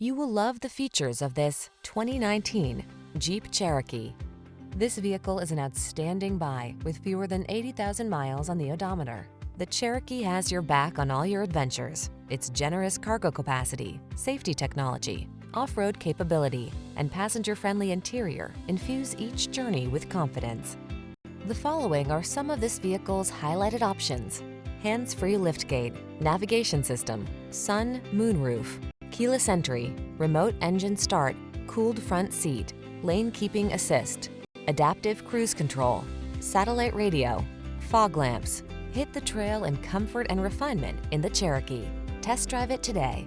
You will love the features of this 2019 Jeep Cherokee. This vehicle is an outstanding buy with fewer than 80,000 miles on the odometer. The Cherokee has your back on all your adventures. Its generous cargo capacity, safety technology, off-road capability, and passenger-friendly interior infuse each journey with confidence. The following are some of this vehicle's highlighted options: hands-free liftgate, navigation system, sun, moonroof, keyless entry, remote engine start, cooled front seat, lane keeping assist, adaptive cruise control, satellite radio, fog lamps. Hit the trail in comfort and refinement in the Cherokee. Test drive it today.